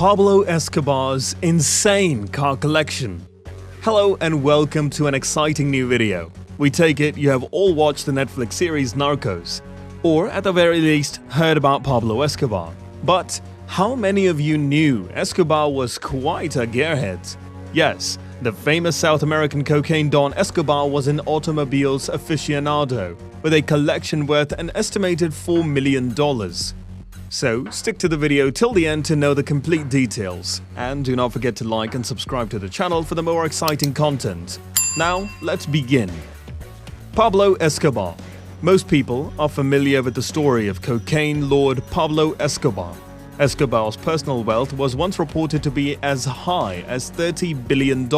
Pablo Escobar's insane car collection. Hello and welcome to an exciting new video. We take it you have all watched the Netflix series Narcos, or at the very least heard about Pablo Escobar. But how many of you knew Escobar was quite a gearhead? Yes, the famous South American cocaine don Escobar was an automobiles aficionado with a collection worth an estimated $4 million. So, stick to the video till the end to know the complete details, and do not forget to like and subscribe to the channel for the more exciting content. Now, let's begin. Pablo Escobar. Most people are familiar with the story of cocaine lord Pablo Escobar. Escobar's personal wealth was once reported to be as high as $30 billion,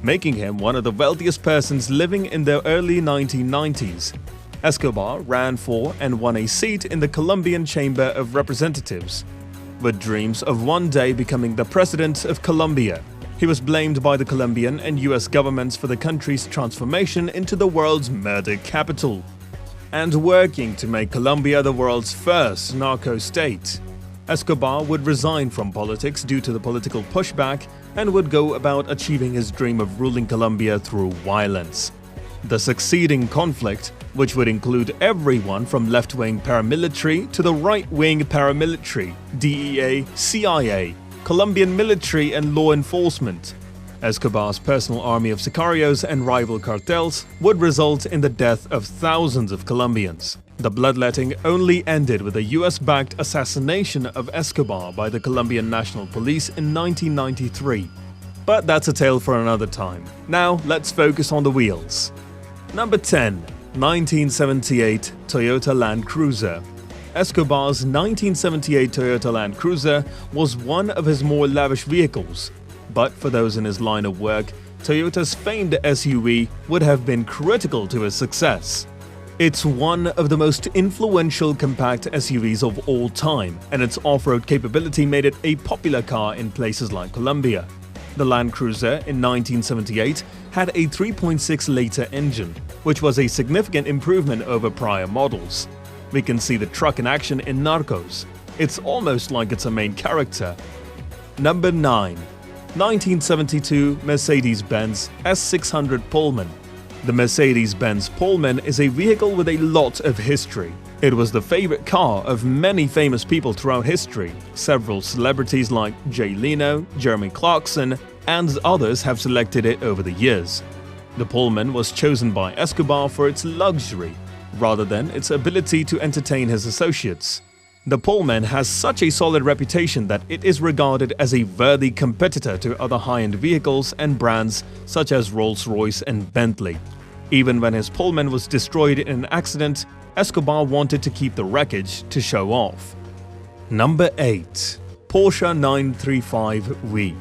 making him one of the wealthiest persons living in the early 1990s. Escobar ran for and won a seat in the Colombian Chamber of Representatives, with dreams of one day becoming the president of Colombia. He was blamed by the Colombian and US governments for the country's transformation into the world's murder capital, and working to make Colombia the world's first narco state. Escobar would resign from politics due to the political pushback and would go about achieving his dream of ruling Colombia through violence. The succeeding conflict, which would include everyone from left-wing paramilitary to the right-wing paramilitary, DEA, CIA, Colombian military and law enforcement. Escobar's personal army of sicarios and rival cartels would result in the death of thousands of Colombians. The bloodletting only ended with a US-backed assassination of Escobar by the Colombian National Police in 1993. But that's a tale for another time. Now, let's focus on the wheels. Number 10. 1978 Toyota Land Cruiser. Escobar's 1978 Toyota Land Cruiser was one of his more lavish vehicles, but for those in his line of work, Toyota's famed SUV would have been critical to his success. It's one of the most influential compact SUVs of all time, and its off-road capability made it a popular car in places like Colombia. The Land Cruiser in 1978 had a 3.6-liter engine, which was a significant improvement over prior models. We can see the truck in action in Narcos. It's almost like it's a main character. Number 9. 1972 Mercedes-Benz S600 Pullman. The Mercedes-Benz Pullman is a vehicle with a lot of history. It was the favorite car of many famous people throughout history. Several celebrities like Jay Leno, Jeremy Clarkson, and others have selected it over the years. The Pullman was chosen by Escobar for its luxury, rather than its ability to entertain his associates. The Pullman has such a solid reputation that it is regarded as a worthy competitor to other high-end vehicles and brands such as Rolls-Royce and Bentley. Even when his Pullman was destroyed in an accident, Escobar wanted to keep the wreckage to show off. Number 8. Porsche 935V.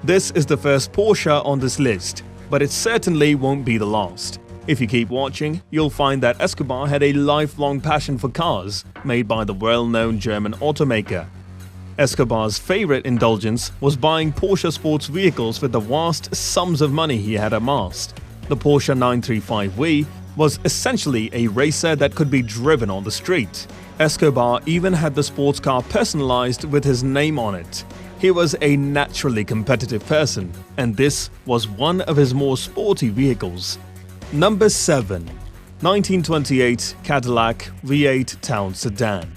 This is the first Porsche on this list, but it certainly won't be the last. If you keep watching, you'll find that Escobar had a lifelong passion for cars made by the well-known German automaker. Escobar's favorite indulgence was buying Porsche sports vehicles with the vast sums of money he had amassed. The Porsche 935V was essentially a racer that could be driven on the street. Escobar even had the sports car personalized with his name on it. He was a naturally competitive person, and this was one of his more sporty vehicles. Number 7. 1928 Cadillac V8 Town Sedan.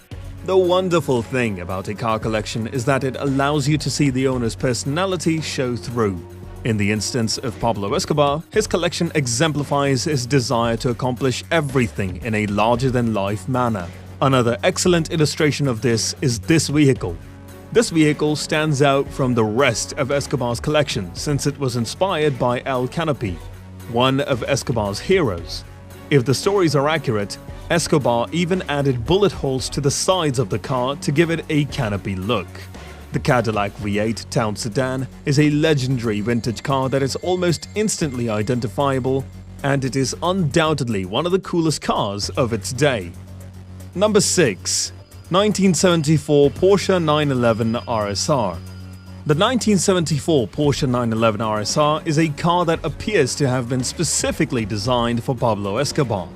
The wonderful thing about a car collection is that it allows you to see the owner's personality show through. In the instance of Pablo Escobar, his collection exemplifies his desire to accomplish everything in a larger-than-life manner. Another excellent illustration of this is this vehicle. This vehicle stands out from the rest of Escobar's collection since it was inspired by El Canopy, one of Escobar's heroes. If the stories are accurate, Escobar even added bullet holes to the sides of the car to give it a canopy look. The Cadillac V8 Town Sedan is a legendary vintage car that is almost instantly identifiable, and it is undoubtedly one of the coolest cars of its day. Number 6. 1974 Porsche 911 RSR. The 1974 Porsche 911 RSR is a car that appears to have been specifically designed for Pablo Escobar.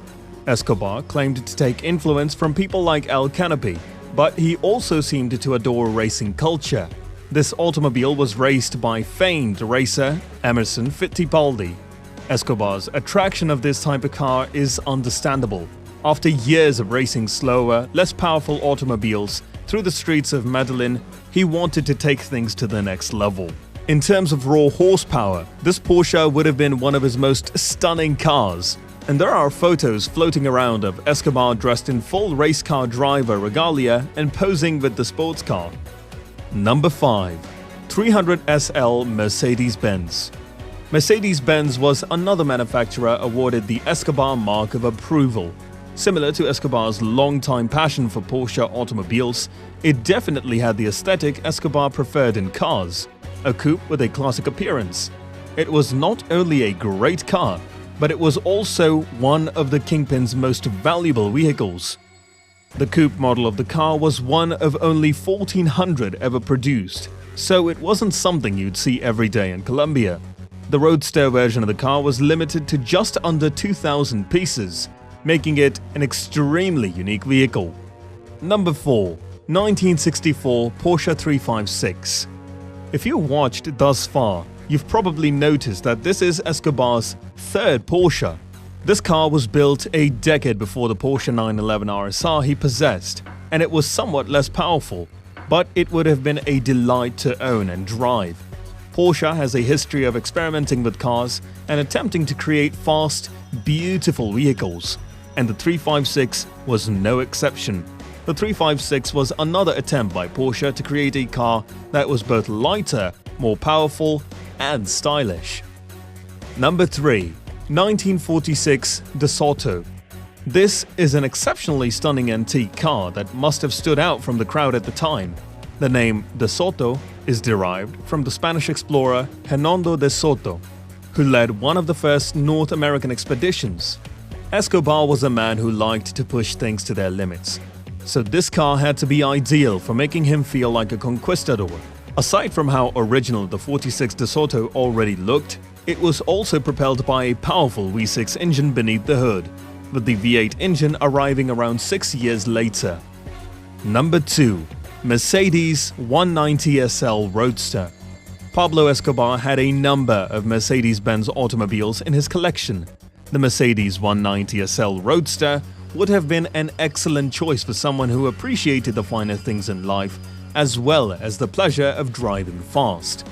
Escobar claimed to take influence from people like El Canopy, but he also seemed to adore racing culture. This automobile was raced by famed racer Emerson Fittipaldi. Escobar's attraction of this type of car is understandable. After years of racing slower, less powerful automobiles through the streets of Medellin, he wanted to take things to the next level. In terms of raw horsepower, this Porsche would have been one of his most stunning cars. And there are photos floating around of Escobar dressed in full race car driver regalia and posing with the sports car. Number 5. 300 SL Mercedes-Benz. Mercedes-Benz was another manufacturer awarded the Escobar mark of approval. Similar to Escobar's long-time passion for Porsche automobiles, it definitely had the aesthetic Escobar preferred in cars, a coupe with a classic appearance. It was not only a great car, but it was also one of the Kingpin's most valuable vehicles. The coupe model of the car was one of only 1,400 ever produced, so it wasn't something you'd see every day in Colombia. The roadster version of the car was limited to just under 2,000 pieces, making it an extremely unique vehicle. Number 4. 1964 Porsche 356. If you watched thus far, you've probably noticed that this is Escobar's third Porsche. This car was built a decade before the Porsche 911 RSR he possessed, and it was somewhat less powerful, but it would have been a delight to own and drive. Porsche has a history of experimenting with cars and attempting to create fast, beautiful vehicles, and the 356 was no exception. The 356 was another attempt by Porsche to create a car that was both lighter, more powerful, and stylish. Number 3. 1946 DeSoto. This is an exceptionally stunning antique car that must have stood out from the crowd at the time. The name DeSoto is derived from the Spanish explorer Hernando de Soto, who led one of the first North American expeditions. Escobar was a man who liked to push things to their limits, so this car had to be ideal for making him feel like a conquistador. Aside from how original the 46 DeSoto already looked, it was also propelled by a powerful V6 engine beneath the hood, with the V8 engine arriving around 6 years later. Number 2. Mercedes 190 SL Roadster. Pablo Escobar had a number of Mercedes-Benz automobiles in his collection. The Mercedes 190 SL Roadster would have been an excellent choice for someone who appreciated the finer things in life, as well as the pleasure of driving fast.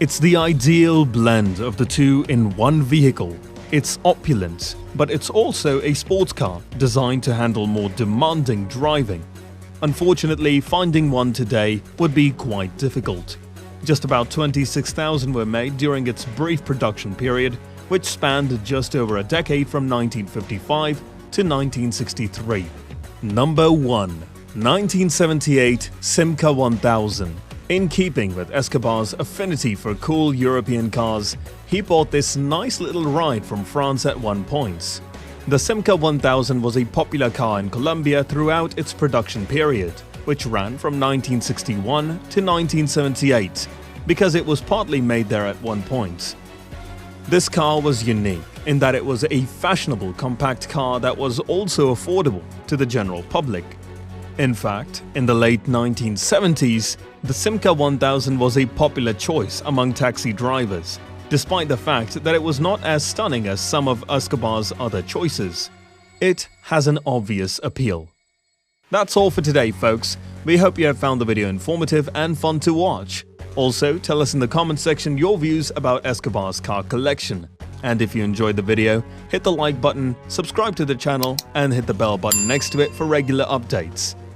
It's the ideal blend of the two in one vehicle. It's opulent, but it's also a sports car designed to handle more demanding driving. Unfortunately, finding one today would be quite difficult. Just about 26,000 were made during its brief production period, which spanned just over a decade from 1955 to 1963. Number 1. 1978 Simca 1000. In keeping with Escobar's affinity for cool European cars, he bought this nice little ride from France at one point. The Simca 1000 was a popular car in Colombia throughout its production period, which ran from 1961 to 1978, because it was partly made there at one point. This car was unique in that it was a fashionable compact car that was also affordable to the general public. In fact, in the late 1970s, the Simca 1000 was a popular choice among taxi drivers, despite the fact that it was not as stunning as some of Escobar's other choices. It has an obvious appeal. That's all for today, folks. We hope you have found the video informative and fun to watch. Also, tell us in the comment section your views about Escobar's car collection. And if you enjoyed the video, hit the like button, subscribe to the channel, and hit the bell button next to it for regular updates.